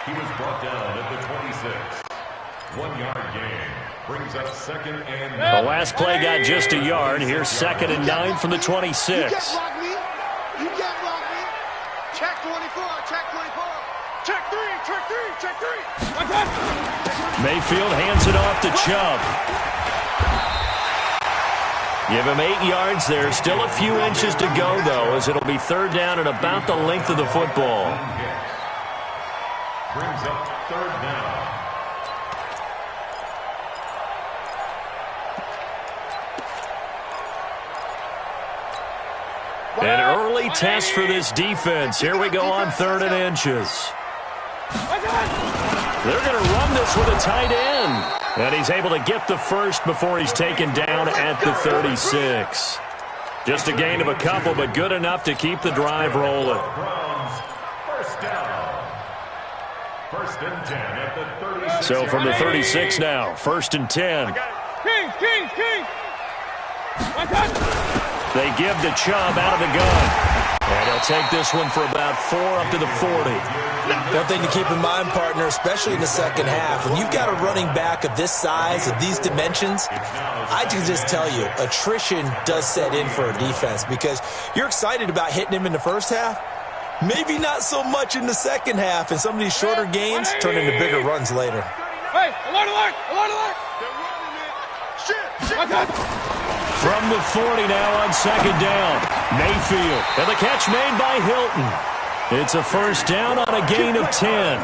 He was brought down at the 26. 1 yard gain. Brings up 2nd and 9. The last play got just a yard. Here's 2nd and 9 from the 26. You can't block me. You can't block me. Check 24. Check 24. Check 3. Check 3. Check 3. Mayfield hands it off to Chubb. Give him 8 yards there. Still a few inches to go, though, as it'll be 3rd down and about the length of the football. Brings up 3rd down. An early test for this defense. Here we go on 3rd and inches. They're going to run this with a tight end. And he's able to get the first before he's taken down at the 36. Just a gain of a couple, but good enough to keep the drive rolling. First down. 1st and 10 at the 36. So from the 36 now, 1st and 10. King. They give to Chubb out of the gun. And he'll take this one for about 4 up to the 40. One thing to keep in mind, partner, especially in the second half, when you've got a running back of this size, of these dimensions, I can just tell you, attrition does set in for a defense because you're excited about hitting him in the first half. Maybe not so much in the second half, and some of these shorter gains turn into bigger runs later. Hey, alert! They're running it. Shit. From the 40 now on 2nd down. Mayfield. And the catch made by Hilton. It's a 1st down on a gain of 10.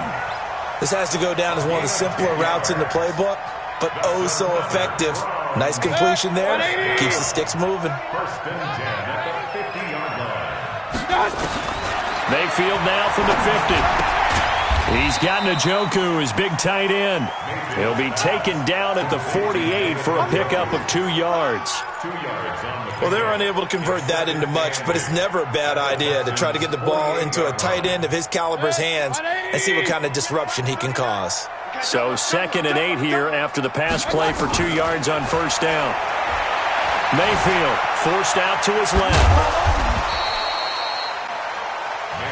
This has to go down as one of the simpler routes in the playbook, but oh so effective. Nice completion there. Keeps the sticks moving. 1st and 10 at the 50-yard line. Mayfield now from the 50. He's got Njoku, his big tight end. He'll be taken down at the 48 for a pickup of 2 yards. 2 yards on the Well, they're unable to convert that into much, but it's never a bad idea to try to get the ball into a tight end of his caliber's hands and see what kind of disruption he can cause. So 2nd and 8 here after the pass play for 2 yards on 1st down. Mayfield forced out to his left.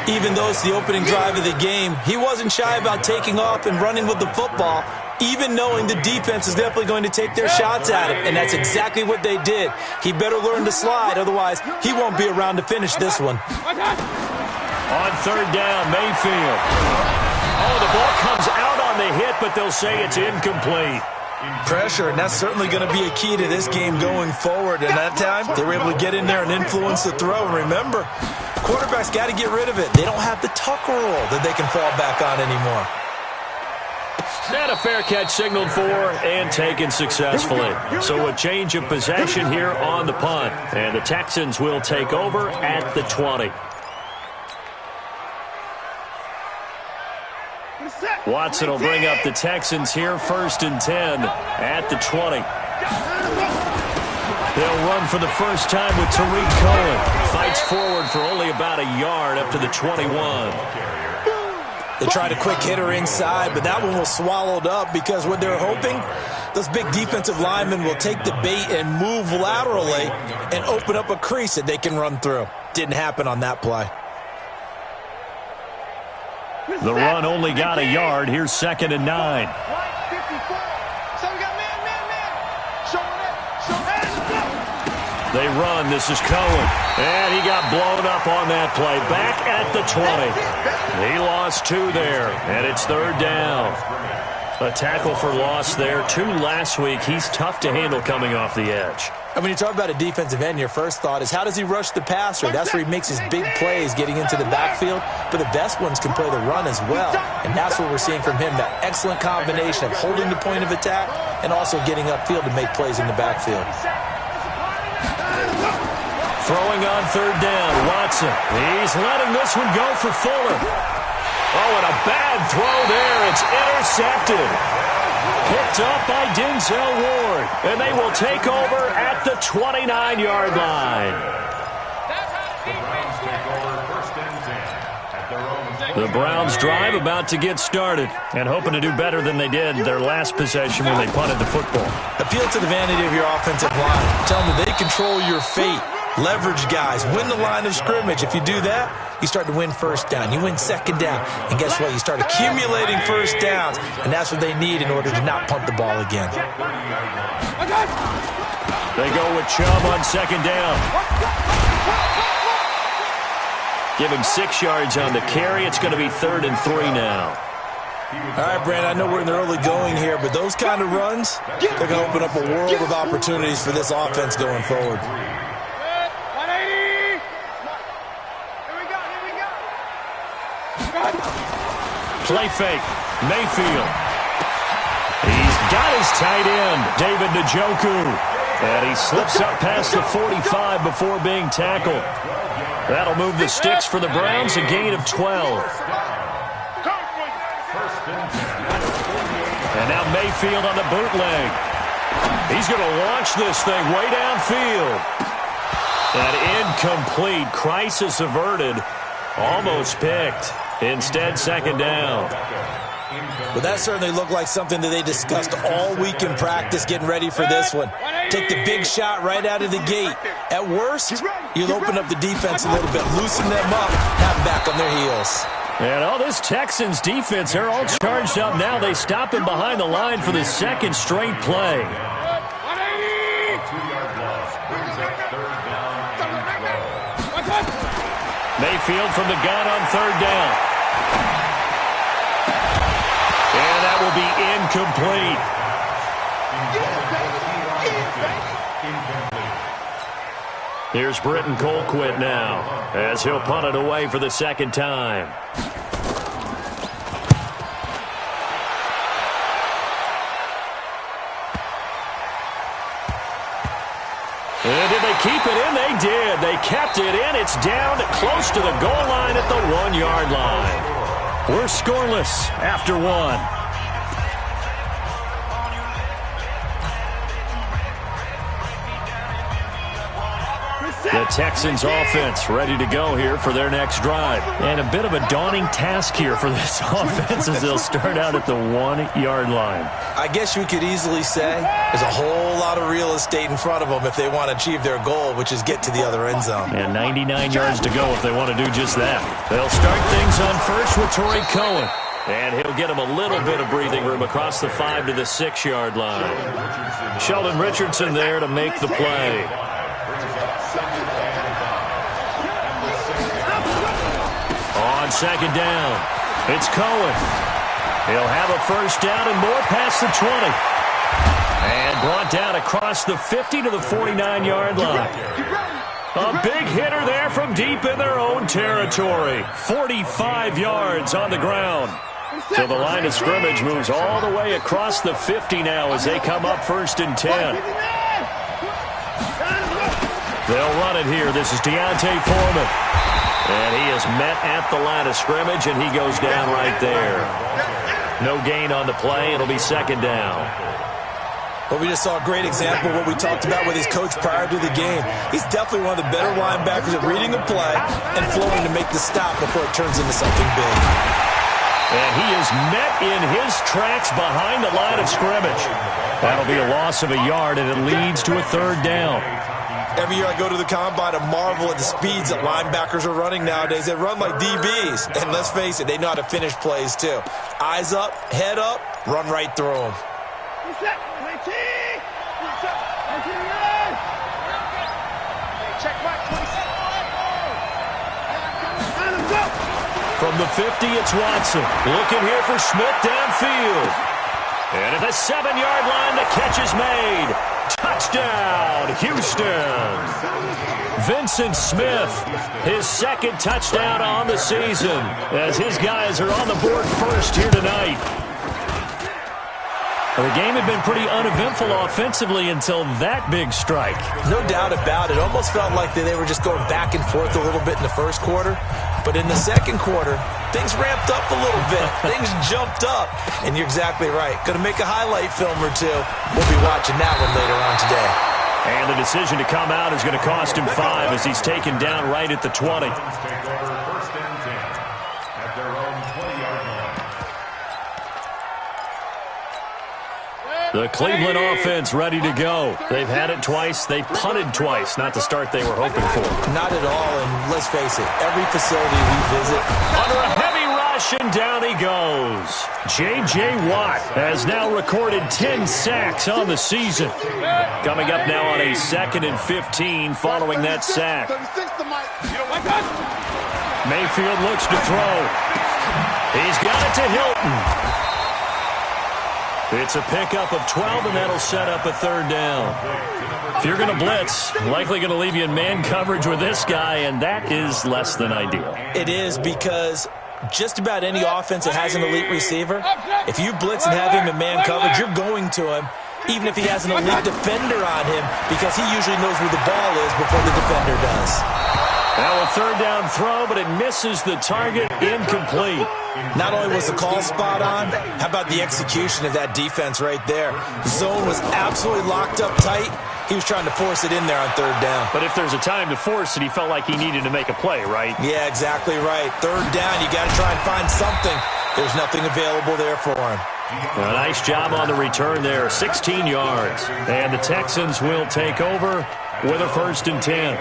Even though it's the opening drive of the game, he wasn't shy about taking off and running with the football, even knowing the defense is definitely going to take their shots at him, and that's exactly what they did. He better learn to slide, otherwise he won't be around to finish this one. On 3rd down, Mayfield. Oh, the ball comes out on the hit, but they'll say it's incomplete. Pressure, and that's certainly going to be a key to this game going forward. And that time, they were able to get in there and influence the throw. And remember, quarterbacks got to get rid of it. They don't have the tuck roll that they can fall back on anymore. And a fair catch signaled for and taken successfully. So a change of possession here on the punt. And the Texans will take over at the 20. Watson will bring up the Texans here, 1st and 10 at the 20. They'll run for the first time with Tariq Cohen. Fights forward for only about a yard up to the 21. They tried a quick hitter inside, but that one was swallowed up because what they're hoping, those big defensive linemen will take the bait and move laterally and open up a crease that they can run through. Didn't happen on that play. The run only got a yard. Here's 2nd and 9. They run. This is Cohen. And he got blown up on that play. Back at the 20. He lost 2 there. And it's 3rd down. A tackle for loss there. 2 last week. He's tough to handle coming off the edge. And when you talk about a defensive end, your first thought is how does he rush the passer? That's where he makes his big plays getting into the backfield. But the best ones can play the run as well. And that's what we're seeing from him, that excellent combination of holding the point of attack and also getting upfield to make plays in the backfield. Throwing on 3rd down, Watson. He's letting this one go for Fuller. Oh, and a bad throw there. It's intercepted. Picked up by Denzel Ward. And they will take over at the 29-yard line. The Browns drive about to get started and hoping to do better than they did their last possession when they punted the football. Appeal to the vanity of your offensive line. Tell them that they control your fate. Leverage guys. Win the line of scrimmage. If you do that, you start to win first down. You win second down. And guess what? You start accumulating first downs. And that's what they need in order to not punt the ball again. They go with Chubb on second down. Give him 6 yards on the carry. It's going to be 3rd and 3 now. All right, Brandon, I know we're in the early going here, but those kind of runs, they're going to open up a world of opportunities for this offense going forward. 180. Here we go. Play fake. Mayfield. He's got his tight end, David Njoku. And he slips up past the 45 before being tackled. That'll move the sticks for the Browns, a gain of 12. And now Mayfield on the bootleg. He's going to launch this thing way downfield. That incomplete. Crisis averted. Almost picked. Instead, second down. Well, that certainly looked like something that they discussed all week in practice getting ready for this one. Take the big shot right out of the gate. At worst, you'll open up the defense a little bit, loosen them up, have them back on their heels. And all this Texans defense, they're all charged up now. They stop him behind the line for the second straight play. Mayfield from the gun on 3rd down. And that will be incomplete. Here's Britton Colquitt now, as he'll punt it away for the second time. And did they keep it in? They did. They kept it in. It's down close to the goal line at the 1-yard line. We're scoreless after 1. The Texans offense ready to go here for their next drive. And a bit of a daunting task here for this offense as they'll start out at the 1-yard line. I guess you could easily say there's a whole lot of real estate in front of them if they want to achieve their goal, which is get to the other end zone. And 99 yards to go if they want to do just that. They'll start things on first with Torrey Cohen. And he'll get him a little bit of breathing room across the 5 to the 6-yard line. Sheldon Richardson there to make the play. On second down, it's Cohen. He'll have a first down and more past the 20. And brought down across the 50 to the 49-yard line. A big hitter there from deep in their own territory. 45 yards on the ground. So the line of scrimmage moves all the way across the 50 now as they come up 1st and 10. They'll run it here. This is Deontay Foreman. And he is met at the line of scrimmage, and he goes down right there. No gain on the play. It'll be second down. Well, we just saw a great example of what we talked about with his coach prior to the game. He's definitely one of the better linebackers at reading a play and flowing to make the stop before it turns into something big. And he is met in his tracks behind the line of scrimmage. That'll be a loss of a yard, and it leads to a 3rd down. Every year I go to the combine and marvel at the speeds that linebackers are running nowadays. They run like DBs. And let's face it, they know how to finish plays too. Eyes up, head up, run right through them. From the 50, it's Watson. Looking here for Smith downfield. And at the 7-yard line, the catch is made. Touchdown, Houston. Vincent Smith, his 2nd touchdown on the season, as his guys are on the board first here tonight. Well, the game had been pretty uneventful offensively until that big strike. No doubt about it. Almost felt like they were just going back and forth a little bit in the first quarter. But in the second quarter, things ramped up a little bit. Things jumped up. And you're exactly right. Going to make a highlight film or two. We'll be watching that one later on today. And the decision to come out is going to cost him 5 as he's taken down right at the 20. The Cleveland offense ready to go. They've had it twice. They've punted twice. Not the start they were hoping for. Not at all, and let's face it, every facility we visit, under a heavy rush, and down he goes. J.J. Watt has now recorded 10 sacks on the season. Coming up now on a 2nd and 15 following that sack. Mayfield looks to throw. He's got it to Hilton. It's a pickup of 12, and that'll set up a 3rd down. If you're going to blitz, likely going to leave you in man coverage with this guy, and that is less than ideal. It is, because just about any offense that has an elite receiver, if you blitz and have him in man coverage, you're going to him, even if he has an elite defender on him, because he usually knows where the ball is before the defender does. Now a 3rd down throw, but it misses the target, incomplete. Not only was the call spot on, how about the execution of that defense right there? The zone was absolutely locked up tight. He was trying to force it in there on 3rd down. But if there's a time to force it, he felt like he needed to make a play, right? Yeah, exactly right. 3rd down, you got to try and find something. There's nothing available there for him. A nice job on the return there, 16 yards. And the Texans will take over with a 1st and 10.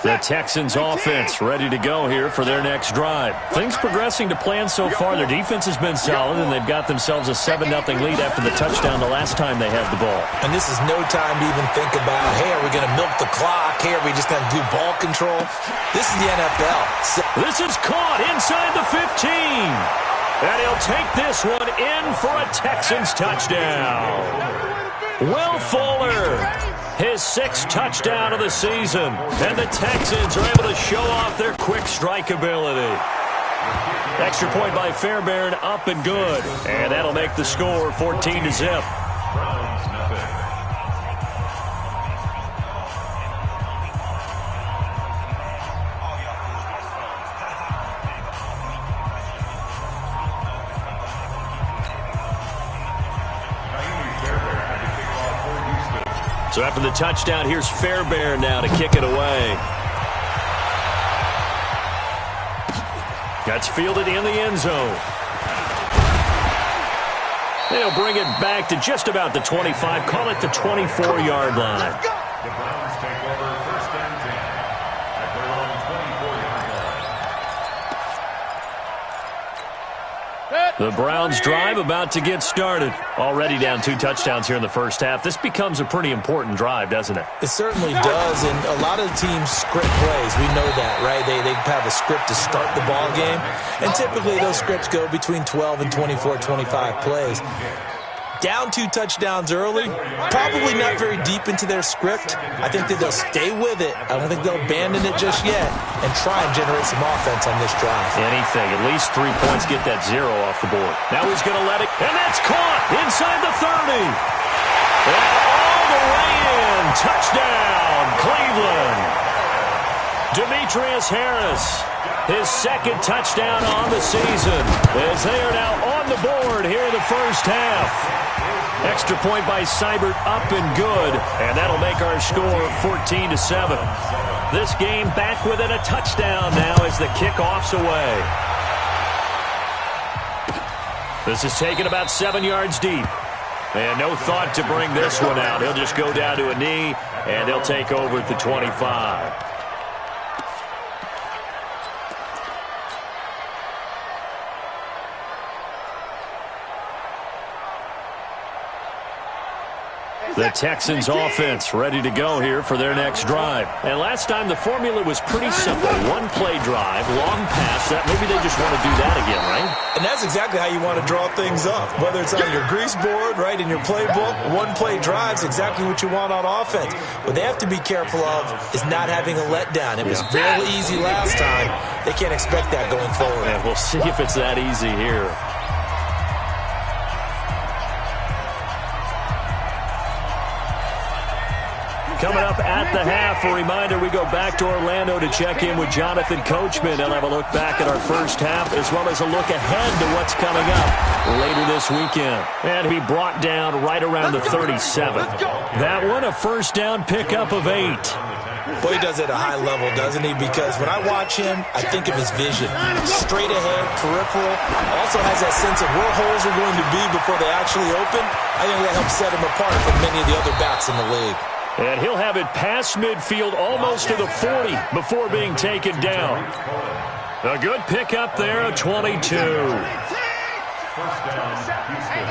The Texans offense ready to go here for their next drive. Things progressing to plan so far. Their defense has been solid, and they've got themselves a 7-0 lead after the touchdown the last time they had the ball. And this is no time to even think about, hey, are we going to milk the clock? Hey, are we just going to do ball control? This is the NFL. This is caught inside the 15. And he'll take this one in for a Texans touchdown. Will Fuller, his 6th touchdown of the season. And the Texans are able to show off their quick strike ability. Extra point by Fairbairn, up and good. And that'll make the score 14-0. So after the touchdown, here's Fairbairn now to kick it away. That's fielded in the end zone. They'll bring it back to just about the 25. Call it the 24-yard line. The Browns take over 1st and 10 at their own 24-yard line. The Browns drive about to get started. Already down 2 touchdowns here in the first half. This becomes a pretty important drive, doesn't it? It certainly does, and a lot of the teams script plays. We know that, right? They have a script to start the ball game, and typically those scripts go between 12 and 24, 25 plays. Down 2 touchdowns early, probably not very deep into their script. I think that they'll stay with it. I don't think they'll abandon it just yet and try and generate some offense on this drive. Anything. At least 3 points, get that 0 off the board. Now he's going to let it, and that's caught inside the 30. And all the way in. Touchdown, Cleveland. Demetrius Harris, his 2nd touchdown on the season, as they are now on the board here in the first half. Extra point by Seibert, up and good, and that'll make our score 14-7. This game back within a touchdown now as the kickoff's away. This is taken about 7 yards deep. And no thought to bring this one out. He'll just go down to a knee, and they'll take over at the 25. The Texans offense ready to go here for their next drive. And last time the formula was pretty simple. 1-play drive, long pass. That maybe they just want to do that again, right? And that's exactly how you want to draw things up. Whether it's on your grease board, right, in your playbook, 1-play drive's exactly what you want on offense. What they have to be careful of is not having a letdown. It was real easy last time. They can't expect that going forward. And we'll see if it's that easy here. Coming up at the half, a reminder, we go back to Orlando to check in with Jonathan Coachman. He'll have a look back at our first half as well as a look ahead to what's coming up later this weekend. And he brought down right around the 37. That one, a first down pickup of 8. Boy, he does it at a high level, doesn't he? Because when I watch him, I think of his vision. Straight ahead, peripheral. Also has that sense of where holes are going to be before they actually open. I think that helps set him apart from many of the other backs in the league. And he'll have it past midfield almost to the 40 before being taken down. A good pickup there, a 22. First down, Houston.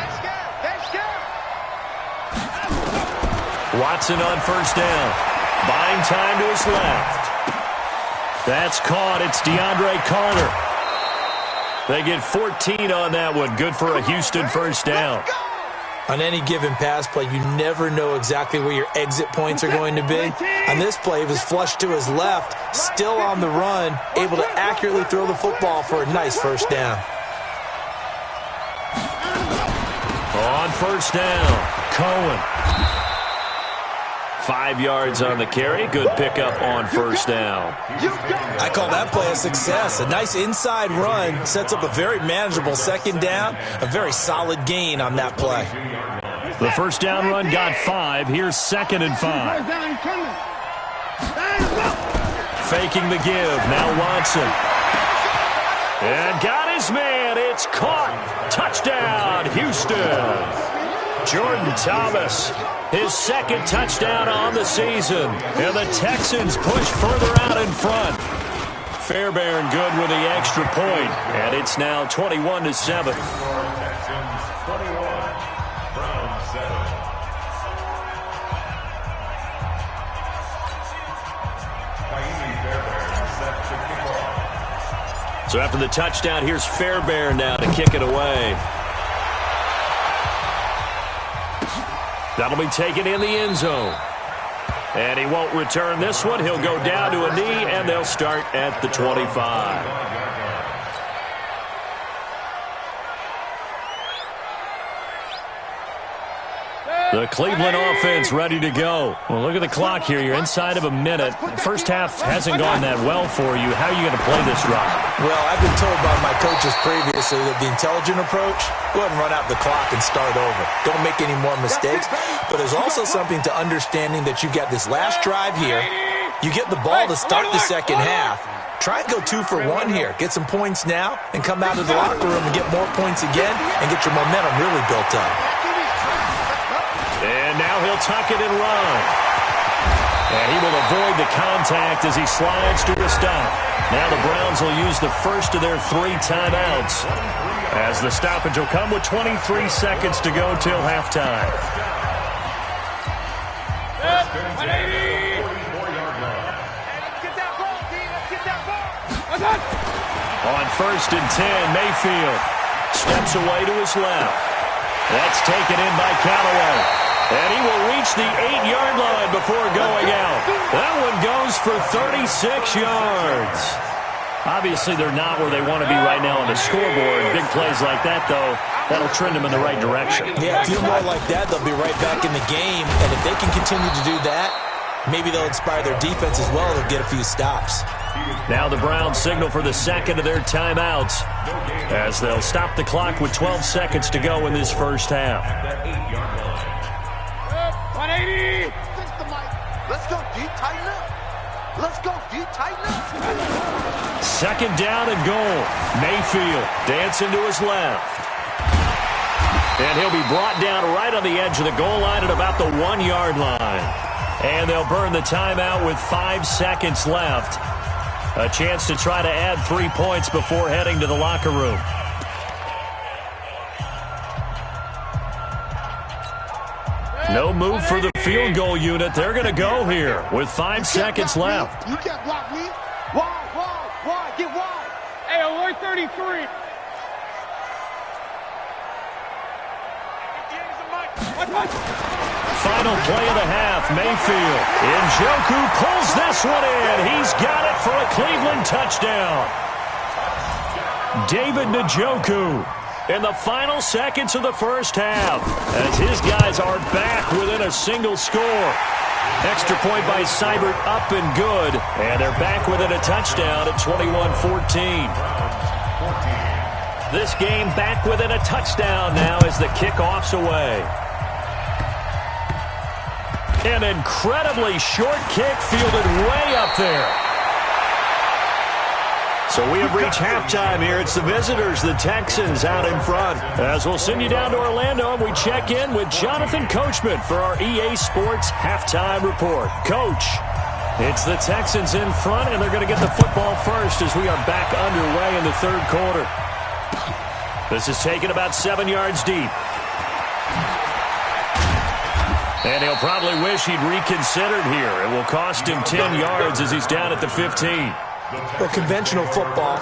Watson on first down. Buying time to his left. That's caught. It's DeAndre Carter. They get 14 on that one. Good for a Houston first down. On any given pass play, you never know exactly where your exit points are going to be. On this play, it was flushed to his left, still on the run, able to accurately throw the football for a nice first down. On first down, Cohen. 5 yards on the carry. Good pickup on first down. I call that play a success. A nice inside run sets up a very manageable second down. A very solid gain on that play. The first down run got 5. Here's 2nd and 5. Faking the give. Now Watson. And got his man. It's caught. Touchdown, Houston. Jordan Thomas, his 2nd touchdown on the season. And the Texans push further out in front. Fairbairn good with the extra point. And it's now 21-7. Texans 21, Browns 7. Fairbairn set to kick off. So after the touchdown, here's Fairbairn now to kick it away. That'll be taken in the end zone. And he won't return this one. He'll go down to a knee, and they'll start at the 25. The Cleveland offense ready to go. Well, look at the clock here. You're inside of a minute. The first half hasn't gone that well for you. How are you going to play this drive? Well, I've been told by my coaches previously that the intelligent approach, go ahead and run out the clock and start over. Don't make any more mistakes. But there's also something to understanding that you've got this last drive here. You get the ball to start the second half. Try and go 2 for 1 here. Get some points now and come out of the locker room and get more points again and get your momentum really built up. And now he'll tuck it and run. And he will avoid the contact as he slides to a stop. Now the Browns will use the first of their 3 timeouts, as the stoppage will come with 23 seconds to go till halftime. On first and 10, Mayfield steps away to his left. That's taken in by Callaway. And he will reach the 8-yard line before going out. That one goes for 36 yards. Obviously, they're not where they want to be right now on the scoreboard. Big plays like that, though, that'll trend them in the right direction. Yeah, a few more like that, they'll be right back in the game. And if they can continue to do that, maybe they'll inspire their defense as well. They'll get a few stops. Now the Browns signal for the second of their timeouts, as they'll stop the clock with 12 seconds to go in this first half. 180. Let's go deep, tighten up. Let's go deep, tighten up. Second down and goal. Mayfield dancing to his left. And he'll be brought down right on the edge of the goal line at about the 1-yard line. And they'll burn the timeout with 5 seconds left. A chance to try to add 3 points before heading to the locker room. No move for the field goal unit. They're going to go here with 5 seconds left. You can't block me. Wide, get wide. Hey, alert 33. Final play of the half, Mayfield. Njoku pulls this one in. He's got it for a Cleveland touchdown. David Njoku in the final seconds of the first half, as his guys are back within a single score. Extra point by Seibert, up and good, and they're back within a touchdown at 21-14. This game back within a touchdown now as the kickoff's away. An incredibly short kick fielded way up there. So we have reached halftime here. It's the visitors, the Texans, out in front. As we'll send you down to Orlando, and we check in with Jonathan Coachman for our EA Sports Halftime Report. Coach, it's the Texans in front, and they're going to get the football first as we are back underway in the third quarter. This is taken about 7 yards deep. And he'll probably wish he'd reconsidered here. It will cost him 10 yards as he's down at the 15. Well, conventional football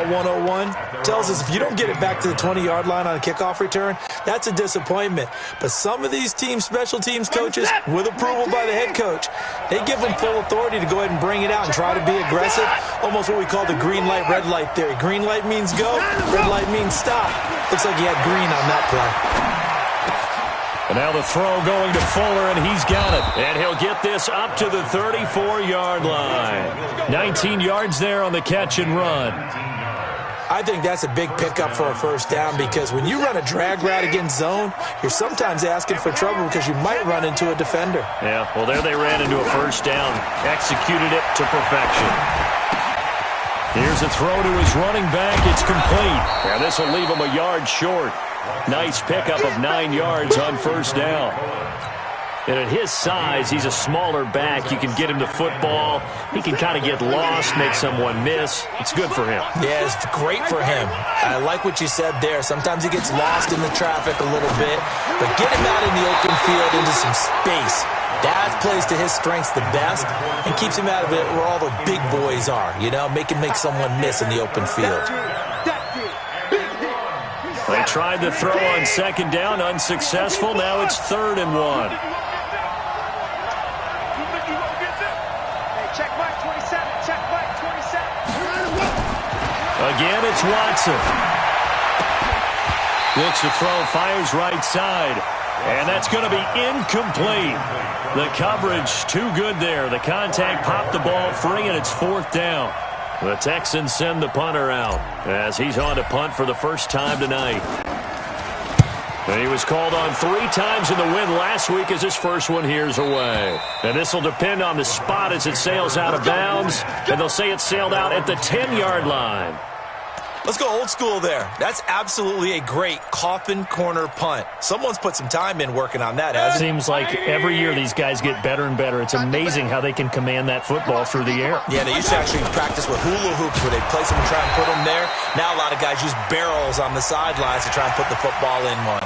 101, tells us if you don't get it back to the 20-yard line on a kickoff return, that's a disappointment. But some of these special teams coaches, with approval by the head coach, they give them full authority to go ahead and bring it out and try to be aggressive, almost what we call the green light, red light theory. Green light means go, red light means stop. Looks like he had green on that play. And now the throw going to Fuller, and he's got it. And he'll get this up to the 34-yard line. 19 yards there on the catch and run. I think that's a big pickup for a first down, because when you run a drag route against zone, you're sometimes asking for trouble because you might run into a defender. Yeah, well, there they ran into a first down. Executed it to perfection. Here's a throw to his running back. It's complete. And this will leave him a yard short. Nice pickup of 9 yards on first down. And at his size, he's a smaller back. You can get him the football. He can kind of get lost, make someone miss. It's good for him. Yeah, it's great for him. I like what you said there. Sometimes he gets lost in the traffic a little bit, but get him out in the open field into some space. That plays to his strengths the best and keeps him out of it where all the big boys are, you know, make someone miss in the open field. They tried to throw on second down, unsuccessful. Now it's 3rd and 1. Again, it's Watson. Looks to throw, fires right side. And that's going to be incomplete. The coverage too good there. The contact popped the ball free, and it's 4th down. The Texans send the punter out as he's on to punt for the first time tonight. And he was called on 3 times in the win last week as his first one here's away. And this will depend on the spot as it sails out of bounds. And they'll say it sailed out at the 10-yard line. Let's go old school there. That's absolutely a great coffin corner punt. Someone's put some time in working on that, hasn't it? Seems like every year these guys get better and better. It's amazing how they can command that football through the air. Yeah, they used to actually practice with hula hoops where they place them and try and put them there. Now a lot of guys use barrels on the sidelines to try and put the football in one.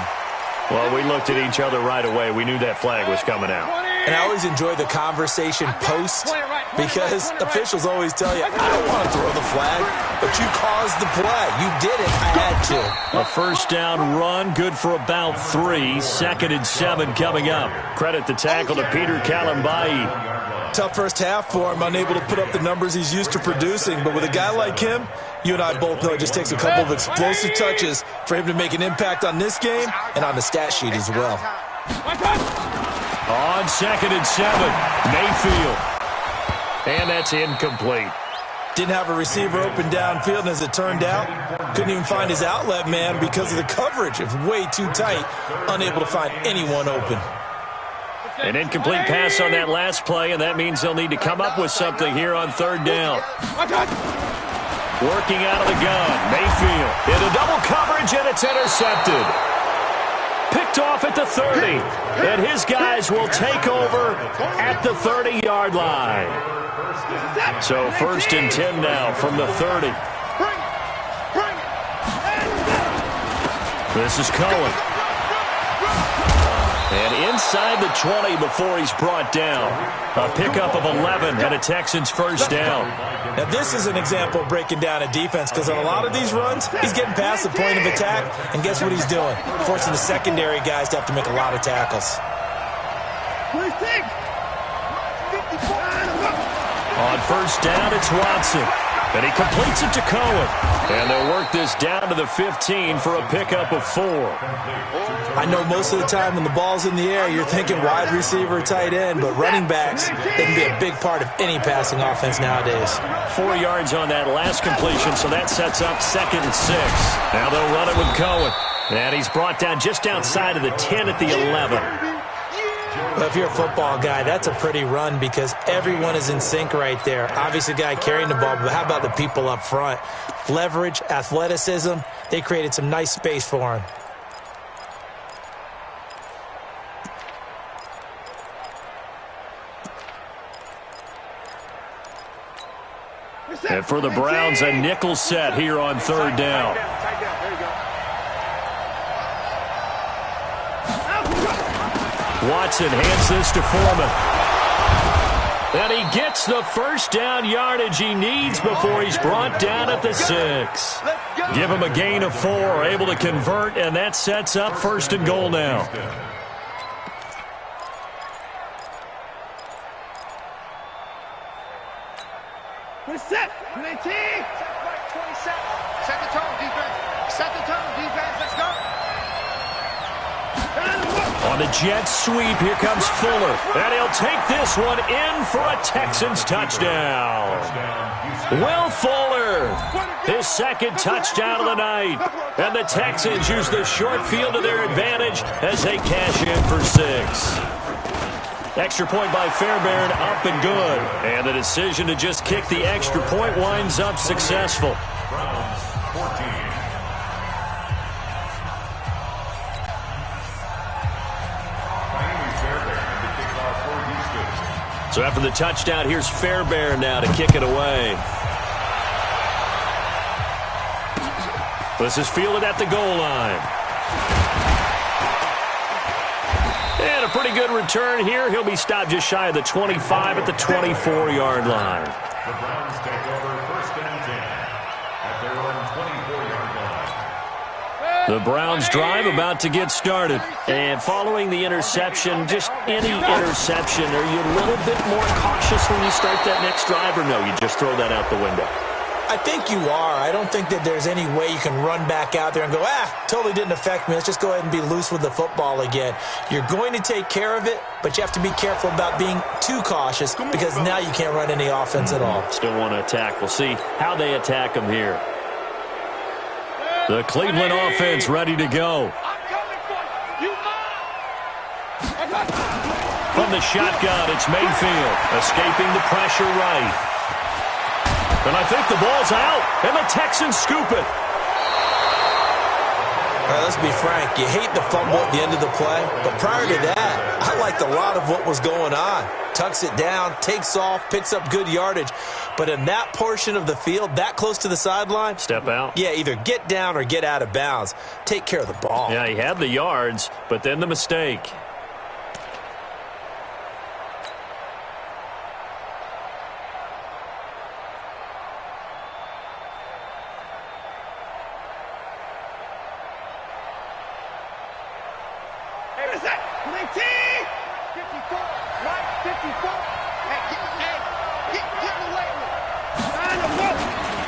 Well, we looked at each other right away. We knew that flag was coming out. And I always enjoy the conversation post, because officials always tell you, I don't want to throw the flag, but you caused the play. You did it. I had to. A first down run, good for about 3. 2nd and 7 coming up. Credit the tackle to Peter Kalambai. Tough first half for him, unable to put up the numbers he's used to producing. But with a guy like him, you and I both know it just takes a couple of explosive touches for him to make an impact on this game and on the stat sheet as well. On 2nd and 7, Mayfield. And that's incomplete. Didn't have a receiver open downfield, and as it turned out, couldn't even find his outlet man because of the coverage. It was way too tight, unable to find anyone open. An incomplete pass on that last play, and that means they'll need to come up with something here on 3rd down. Working out of the gun, Mayfield into double coverage, and it's intercepted. Picked off at the 30, and his guys will take over at the 30-yard line. So 1st and 10 now from the 30. This is Cohen. And inside the 20 before he's brought down. A pickup of 11 and a Texans first down. Now this is an example of breaking down a defense, because on a lot of these runs, he's getting past the point of attack, and guess what he's doing? Forcing the secondary guys to have to make a lot of tackles. On first down, it's Watson. And he completes it to Cohen. And they'll work this down to the 15 for a pickup of 4. I know most of the time when the ball's in the air, you're thinking wide receiver, tight end, but running backs, they can be a big part of any passing offense nowadays. 4 yards on that last completion, so that sets up 2nd and 6. Now they'll run it with Cohen. And he's brought down just outside of the 10 at the 11. Well, if you're a football guy, that's a pretty run because everyone is in sync right there. Obviously, the guy carrying the ball, but how about the people up front? Leverage, athleticism, they created some nice space for him. And for the Browns, a nickel set here on 3rd down. Watson hands this to Foreman. And he gets the 1st down yardage he needs before he's brought down at the 6. Give him a gain of 4, able to convert, and that sets up 1st and goal now. Set. 19. Set the tone, defense. Set the tone, defense. Let's go. On the jet sweep, here comes Fuller. And he'll take this one in for a Texans touchdown. Will Fuller, his 2nd touchdown of the night. And the Texans use the short field to their advantage as they cash in for 6. Extra point by Fairbairn, up and good. And the decision to just kick the extra point winds up successful. So after the touchdown, here's Fairbairn now to kick it away. This is fielded at the goal line. And a pretty good return here. He'll be stopped just shy of the 25 at the 24-yard line. The Browns take over 1st and 10 at their own 24-yard line. The Browns drive about to get started. And following the interception, just any interception, are you a little bit more cautious when you start that next drive, or no, you just throw that out the window? I think you are. I don't think that there's any way you can run back out there and go, totally didn't affect me. Let's just go ahead and be loose with the football again. You're going to take care of it, but you have to be careful about being too cautious because now you can't run any offense at all. Still want to attack. We'll see how they attack them here. The Cleveland offense ready to go. From the shotgun, it's Mayfield escaping the pressure right. And I think the ball's out, and the Texans scoop it. All right, let's be frank. You hate the fumble at the end of the play, but prior to that, I liked a lot of what was going on. Tucks it down, takes off, picks up good yardage. But in that portion of the field, that close to the sideline, step out. Yeah, either get down or get out of bounds. Take care of the ball. Yeah, he had the yards, but then the mistake.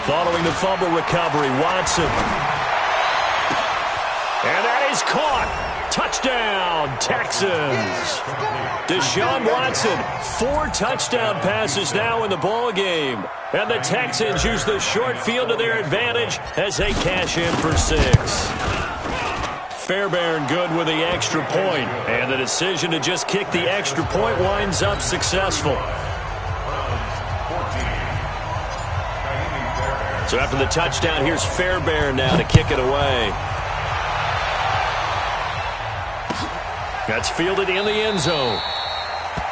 Following the fumble recovery, Watson. And that is caught. Touchdown, Texans. Deshaun Watson, 4 touchdown passes now in the ball game. And the Texans use the short field to their advantage as they cash in for 6. Fairbairn good with the extra point. And the decision to just kick the extra point winds up successful. So after the touchdown, here's Fairbairn now to kick it away. That's fielded in the end zone.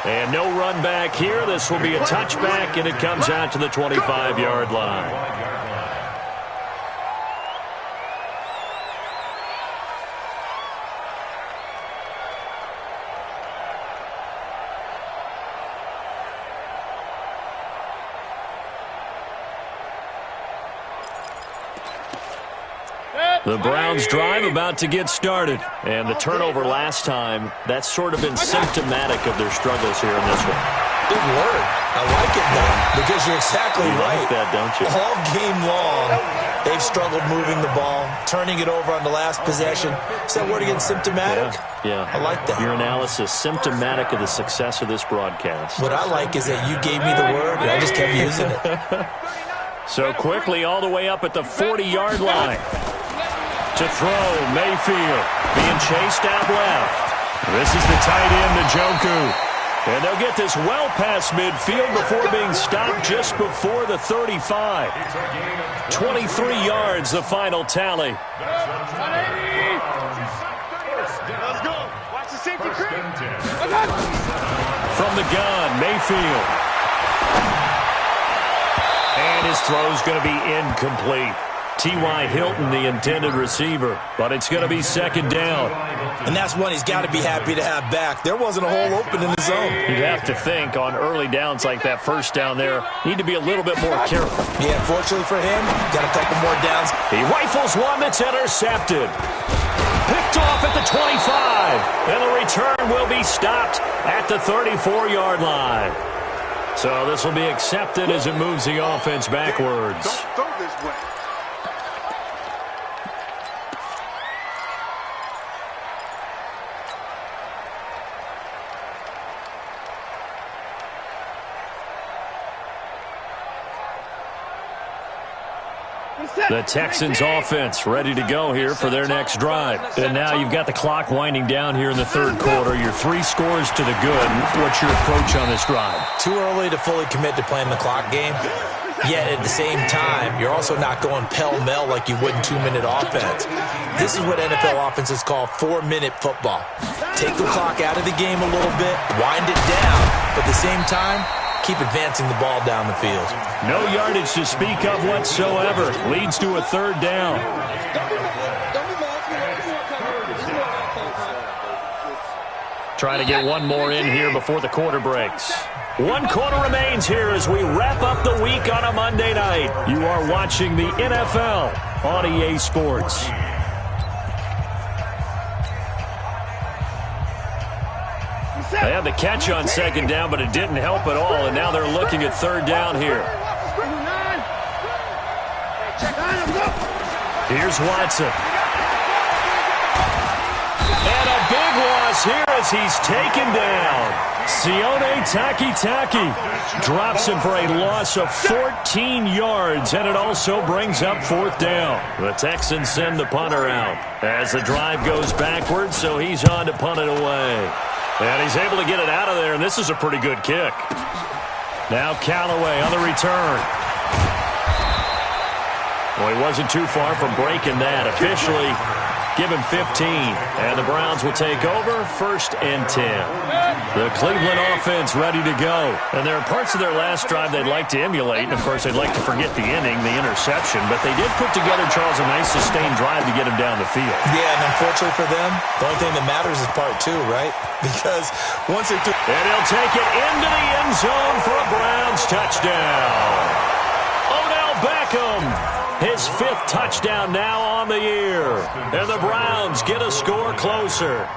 And no run back here. This will be a touchback, and it comes out to the 25-yard line. The Browns drive about to get started. And the turnover last time, that's sort of been symptomatic of their struggles here in this one. Big word. I like it, though, because you're exactly right. Like that, don't you? All game long, they've struggled moving the ball, turning it over on the last possession. Is that word again, symptomatic? Yeah. I like that. Your analysis, symptomatic of the success of this broadcast. What I like is that you gave me the word, and I just kept using it. So quickly all the way up at the 40-yard line. To throw, Mayfield being chased out left. This is the tight end, Njoku. And they'll get this well past midfield before being stopped just before the 35. 23 yards, the final tally. Let's go. Watch the safety creep. From the gun, Mayfield. And his throw's going to be incomplete. T.Y. Hilton, the intended receiver, but it's going to be second down. And that's one he's got to be happy to have back. There wasn't a hole open in the zone. You'd have to think on early downs like that first down there, need to be a little bit more careful. Yeah, fortunately for him, got a couple more downs. He rifles one that's intercepted. Picked off at the 25. And the return will be stopped at the 34-yard line. So this will be accepted as it moves the offense backwards. Don't throw this way. The Texans offense ready to go here for their next drive. And now you've got the clock winding down here in the third quarter. Your 3 scores to the good. What's your approach on this drive? Too early to fully commit to playing the clock game. Yet at the same time, you're also not going pell-mell like you would in 2-minute offense. This is what NFL offenses call 4-minute football. Take the clock out of the game a little bit, wind it down, but at the same time, keep advancing the ball down the field. No yardage to speak of whatsoever. Leads to a third down. Trying to get one more in here before the quarter breaks. 1 quarter remains here as we wrap up the week on a Monday night. You are watching the NFL on EA Sports. They had the catch on second down, but it didn't help at all, and now they're looking at third down here. Here's Watson. And a big loss here as he's taken down. Sione Takitaki drops him for a loss of 14 yards, and it also brings up fourth down. The Texans send the punter out as the drive goes backwards, so he's on to punt it away. And he's able to get it out of there, and this is a pretty good kick. Now Callaway on the return. Well, he wasn't too far from breaking that. Officially, give him 15. And the Browns will take over, 1st and 10. The Cleveland offense ready to go. And there are parts of their last drive they'd like to emulate. And, of course, they'd like to forget the inning, the interception. But they did put together, Charles, a nice sustained drive to get him down the field. Yeah, and unfortunately for them, the only thing that matters is part 2, right? Because once they took... And he'll take it into the end zone for a Browns touchdown. Odell Beckham. His 5th touchdown now on the year. And the Browns get a score closer.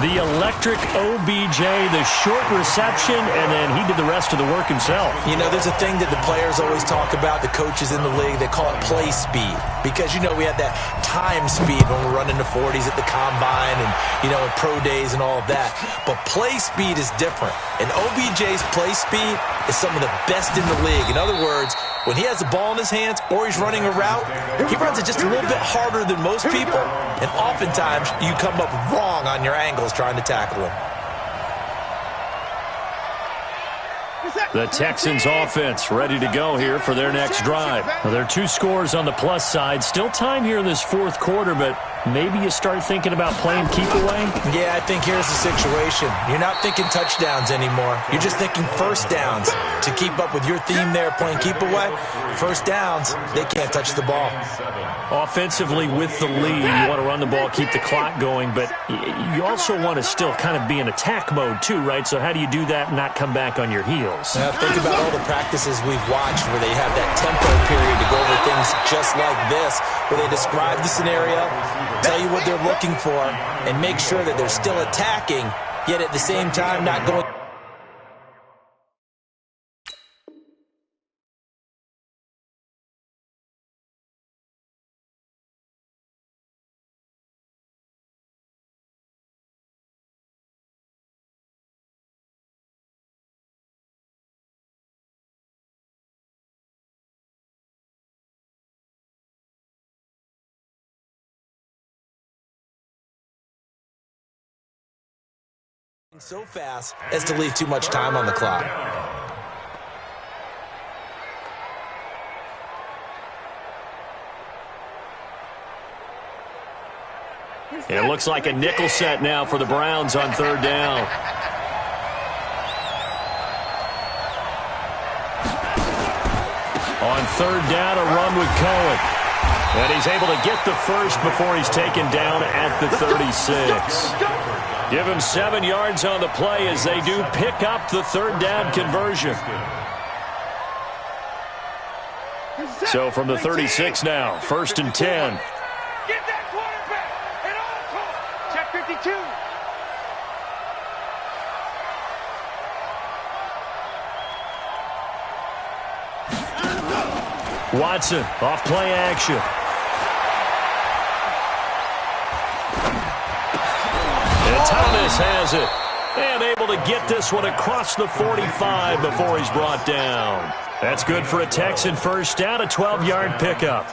The electric OBJ, the short reception, and then he did the rest of the work himself. You know, there's a thing that the players always talk about, the coaches in the league, they call it play speed. Because, you know, we had that time speed when we're running the 40s at the combine and, you know, at pro days and all of that. But play speed is different. And OBJ's play speed is some of the best in the league. In other words, when he has the ball in his hands or he's running a route, he runs it just a little bit harder than most people. And oftentimes, you come up wrong on your angles trying to tackle him. The Texans offense ready to go here for their next drive. Well, there are 2 scores on the plus side. Still time here in this 4th quarter, but maybe you start thinking about playing keep away? Yeah, I think here's the situation. You're not thinking touchdowns anymore. You're just thinking first downs. To keep up with your theme there, playing keep away, first downs, they can't touch the ball. Offensively with the lead, you want to run the ball, keep the clock going, but you also want to still kind of be in attack mode too, right? So how do you do that and not come back on your heels? Now, think about all the practices we've watched where they have that tempo period to go over things just like this, where they describe the scenario, tell you what they're looking for, and make sure that they're still attacking yet at the same time not going. So fast as to leave too much time on the clock. It looks like a nickel set now for the Browns on third down. On third down, a run with Cohen. And he's able to get the first before he's taken down at the 36. Give him 7 yards on the play as they do pick up the third down conversion. So from the 36 now, 1st and 10. Get that quarterback at all costs. Check 52. Watson off play action. And Thomas has it. And able to get this one across the 45 before he's brought down. That's good for a Texan first down, a 12-yard pickup.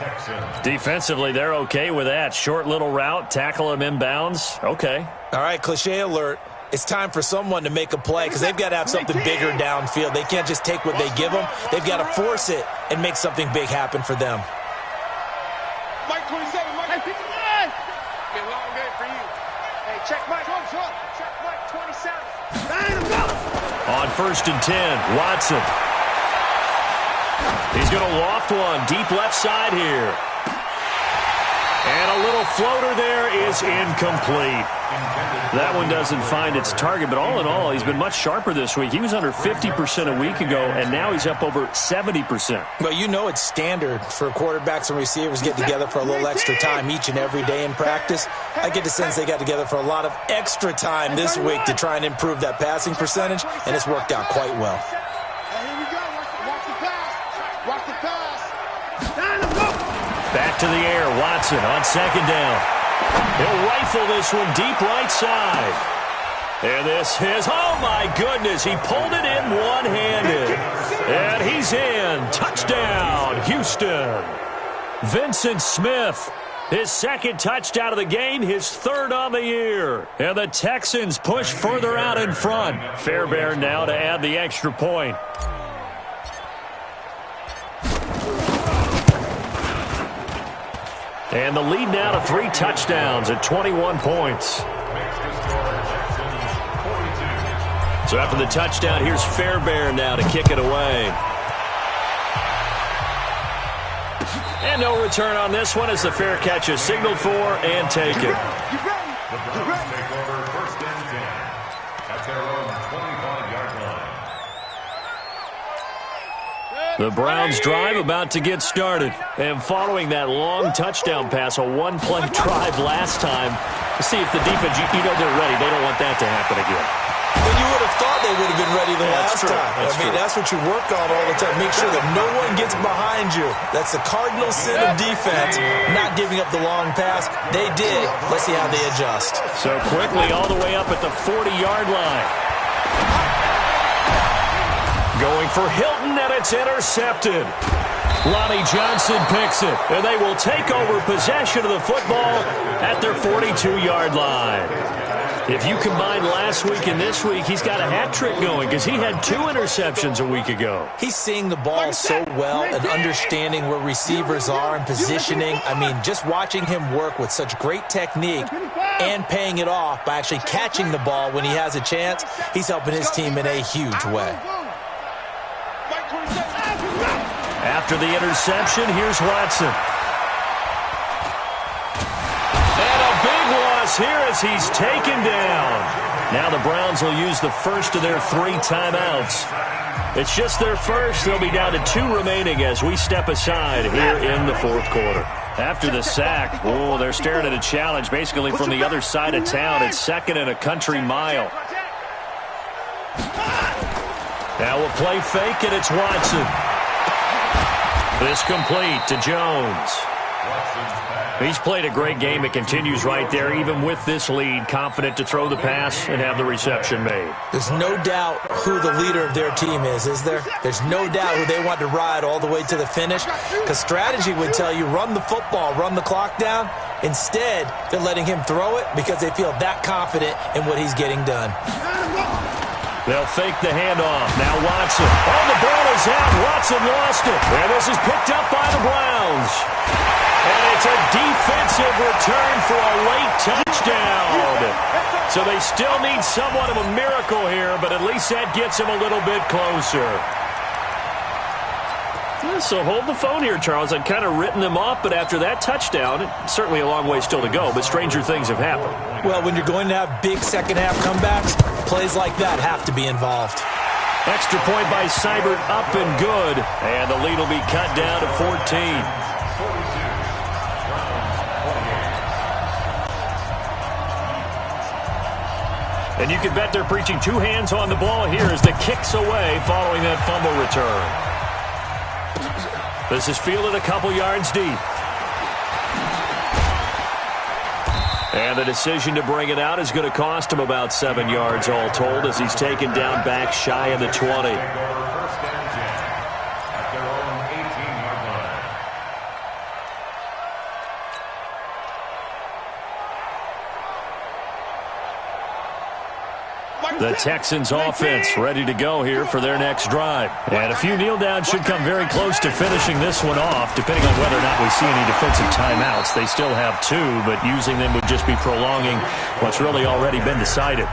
Defensively, they're okay with that. Short little route, tackle him inbounds. Okay. All right, cliche alert. It's time for someone to make a play because they've got to have something bigger downfield. They can't just take what they give them. They've got to force it and make something big happen for them. Mike 27, Mike 59. Get long good for you. Hey, check Mike. Check Mike 27. On 1st and 10, Watson. He's going to loft one deep left side here. And a little floater there is incomplete. That one doesn't find its target, but all in all, he's been much sharper this week. He was under 50% a week ago, and now he's up over 70%. Well, you know it's standard for quarterbacks and receivers get together for a little extra time each and every day in practice. I get the sense they got together for a lot of extra time this week to try and improve that passing percentage, and it's worked out quite well. Here we go. Watch the pass. Watch the pass. Back to the air, Watson on 2nd down. He'll rifle this one deep right side. And this is, oh my goodness, he pulled it in one-handed. And he's in. Touchdown, Houston. Vincent Smith, his 2nd touchdown of the game, his 3rd on the year. And the Texans push further out in front. Fairbairn now to add the extra point. And the lead now to 3 touchdowns at 21 points. So after the touchdown, here's Fairbairn now to kick it away. And no return on this one as the fair catch is signaled for and taken. The Browns take over 1st and 10 at their own 25-yard line. The Browns drive about to get started. And following that long touchdown pass, a one-play drive last time, to see if the defense, you know they're ready. They don't want that to happen again. Well, you would have thought they would have been ready the last time. That's what you work on all the time. Make sure that no one gets behind you. That's the cardinal sin of defense, not giving up the long pass. They did. Let's see how they adjust. So quickly all the way up at the 40-yard line. Going for Hilton, and it's intercepted. Lonnie Johnson picks it, and they will take over possession of the football at their 42-yard line. If you combine last week and this week, he's got a hat trick going because he had 2 interceptions a week ago. He's seeing the ball so well and understanding where receivers are and positioning. I mean, just watching him work with such great technique and paying it off by actually catching the ball when he has a chance, he's helping his team in a huge way. After the interception, here's Watson. And a big loss here as he's taken down. Now the Browns will use the first of their 3 timeouts. It's just their first. They'll be down to 2 remaining as we step aside here in the 4th quarter. After the sack, they're staring at a challenge basically from the other side of town. It's 2nd and a country mile. Now we'll play fake, and it's Watson. This complete to Jones. He's played a great game. It continues right there, even with this lead, confident to throw the pass and have the reception made. There's no doubt who the leader of their team is there? There's no doubt who they want to ride all the way to the finish, because strategy would tell you run the football, run the clock down. Instead, they're letting him throw it because they feel that confident in what he's getting done. They'll fake the handoff. Now Watson. Oh, the ball is out. Watson lost it. And this is picked up by the Browns. And it's a defensive return for a late touchdown. So they still need somewhat of a miracle here, but at least that gets them a little bit closer. So hold the phone here, Charles. I'd kind of written them off, but after that touchdown, it's certainly a long way still to go, but stranger things have happened. Well, when you're going to have big second-half comebacks, plays like that have to be involved. Extra point by Seibert, up and good. And the lead will be cut down to 14. And you can bet they're preaching two hands on the ball here as the kick's away following that fumble return. This is fielded a couple yards deep. And the decision to bring it out is going to cost him about 7 yards all told as he's taken down back shy of the 20. The Texans offense ready to go here for their next drive. And a few kneel downs should come very close to finishing this one off, depending on whether or not we see any defensive timeouts. They still have 2, but using them would just be prolonging what's really already been decided.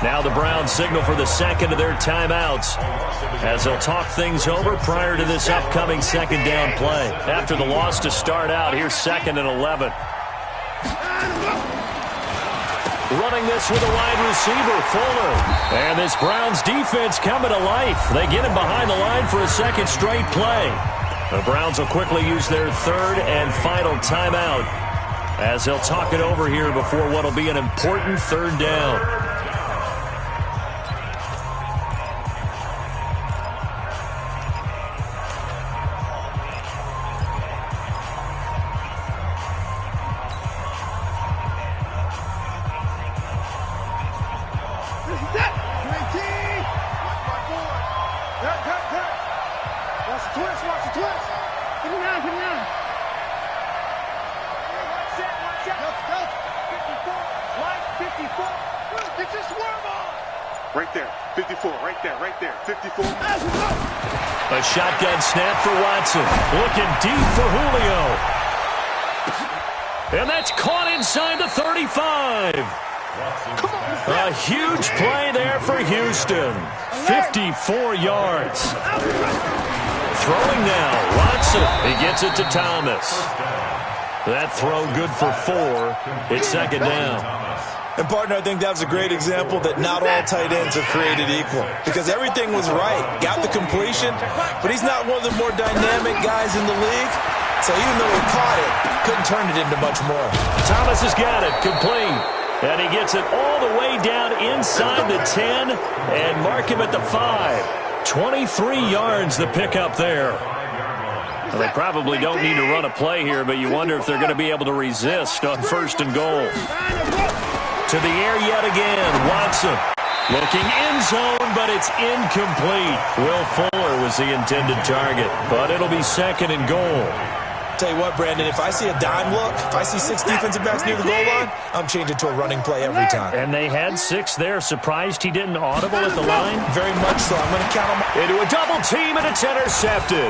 Now the Browns signal for the second of their timeouts as they'll talk things over prior to this upcoming second down play. After the loss to start out, here's 2nd and 11. Running this with a wide receiver, Fuller. And this Browns defense coming to life. They get him behind the line for a second straight play. The Browns will quickly use their third and final timeout as they'll talk it over here before what will be an important third down. Right there, 54, right there, 54. A shotgun snap for Watson. Looking deep for Julio. And that's caught inside the 35. A huge play there for Houston. 54 yards. Throwing now, Watson. He gets it to Thomas. That throw good for 4. It's second down. And, partner, I think that was a great example that not all tight ends are created equal because everything was right. Got the completion, but he's not one of the more dynamic guys in the league. So even though he caught it, couldn't turn it into much more. Thomas has got it, complete. And he gets it all the way down inside the 10 and mark him at the 5. 23 yards the pickup there. Well, they probably don't need to run a play here, but you wonder if they're going to be able to resist on 1st and goal. To the air yet again, Watson. Looking end zone, but it's incomplete. Will Fuller was the intended target, but it'll be 2nd and goal. Tell you what, Brandon, if I see a dime look, if I see 6 defensive backs near the goal line, I'm changing to a running play every time. And they had 6 there. Surprised he didn't audible at the line? Very much so. I'm going to count them. Into a double team, and it's intercepted.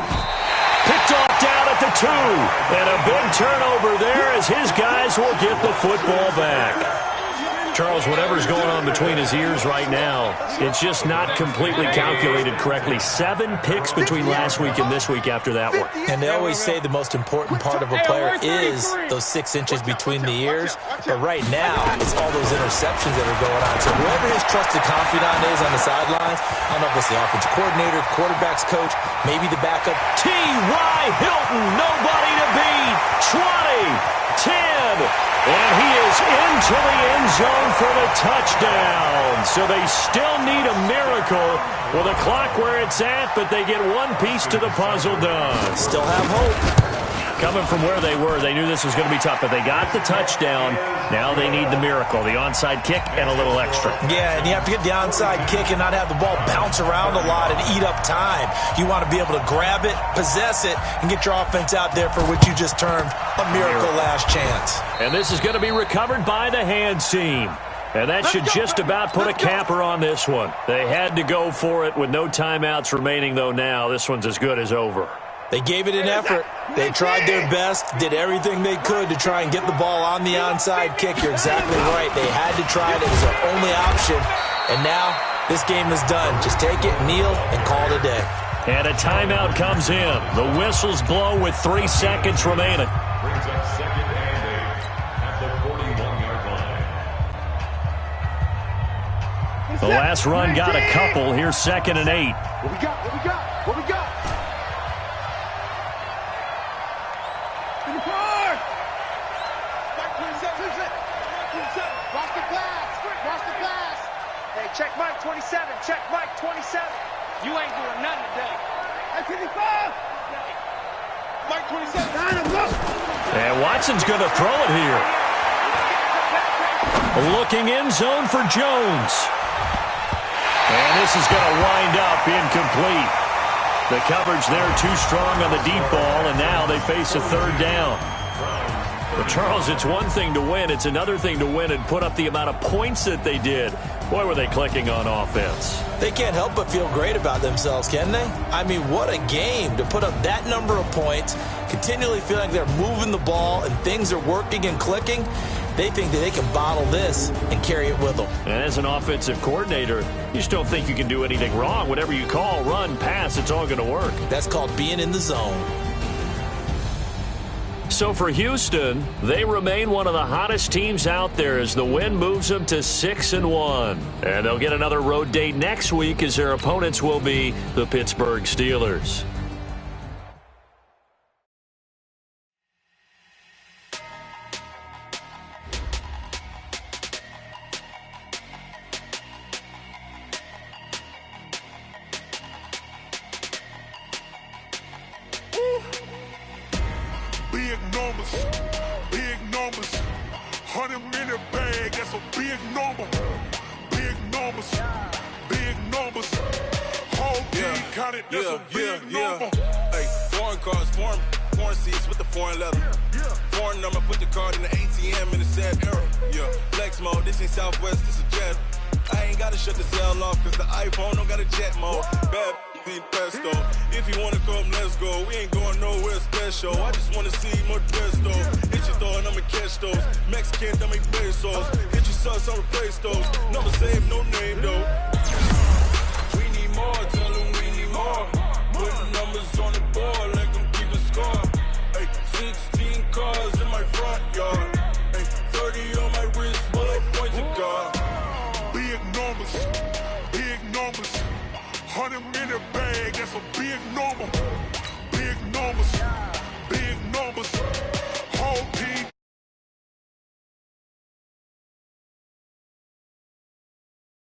Picked off down at the 2. And a big turnover there as his guys will get the football back. Charles, whatever's going on between his ears right now, it's just not completely calculated correctly. 7 picks between last week and this week after that one. And they always say the most important part of a player is those 6 inches between the ears. But right now, it's all those interceptions that are going on. So whoever his trusted confidant is on the sidelines, I don't know if it's the offensive coordinator, quarterback's coach, maybe the backup. T.Y. Hilton, nobody to beat. 20, 10. And he is into to the end zone for the touchdown. So they still need a miracle with a clock where it's at, but they get one piece to the puzzle done. Still have hope. Coming from where they were, they knew this was going to be tough, but they got the touchdown. Now they need the miracle, the onside kick and a little extra. Yeah, and you have to get the onside kick and not have the ball bounce around a lot and eat up time. You want to be able to grab it, possess it, and get your offense out there for what you just termed a miracle last chance. And this is going to be recovered by the hands team. And that should just about put a capper on this one. They had to go for it with no timeouts remaining, though now. This one's as good as over. They gave it an effort. They tried their best, did everything they could to try and get the ball on the onside kick. You're exactly right. They had to try it. It was their only option. And now this game is done. Just take it, kneel, and call it a day. And a timeout comes in. The whistles blow with 3 seconds remaining. Brings up second and 8 at the 41-yard line. The last run got a couple. Here's second and 8. What we got? What we got? What we got? In the park! Watch the pass! Watch the pass! Hey, check Mike 27. Check Mike 27. You ain't doing nothing today. Hey, 55! Mike 27. And Watson's going to throw it here. Looking end zone for Jones. And this is going to wind up incomplete. The coverage there too strong on the deep ball, and now they face a third down. But Charles, it's one thing to win. It's another thing to win and put up the amount of points that they did. Boy, were they clicking on offense. They can't help but feel great about themselves, can they? I mean, what a game to put up that number of points, continually feeling like they're moving the ball and things are working and clicking. They think that they can bottle this and carry it with them. And as an offensive coordinator, you just don't think you can do anything wrong. Whatever you call, run, pass, it's all going to work. That's called being in the zone. So for Houston, they remain one of the hottest teams out there as the win moves them to 6-1. And they'll get another road date next week as their opponents will be the Pittsburgh Steelers. Big numbers, 100-minute bag, that's a big number. Big numbers, whole team counted, that's a big number. Hey, foreign cars, foreign seats with the foreign leather. Foreign number, put the card in the ATM in the sad era. Yeah, flex mode, this ain't Southwest, this a jet. I ain't gotta shut the cell off, cause the iPhone don't got a jet mode. Bad ain't pesto. If you wanna come, let's go. We ain't going nowhere special. I just wanna see more dress though. Hit your throw and I'ma catch those. Mexican, that make pesos. Hit your sauce, I'll replace those. Number save, no name though. We need more, tell them we need more. Putting numbers on the board, let them keep a score. Hey, 16 cars in my front yard. Hey, 30 on my wrist, while I point to God. Big numbers, 100-minute bag, that's a big number. Big numbers,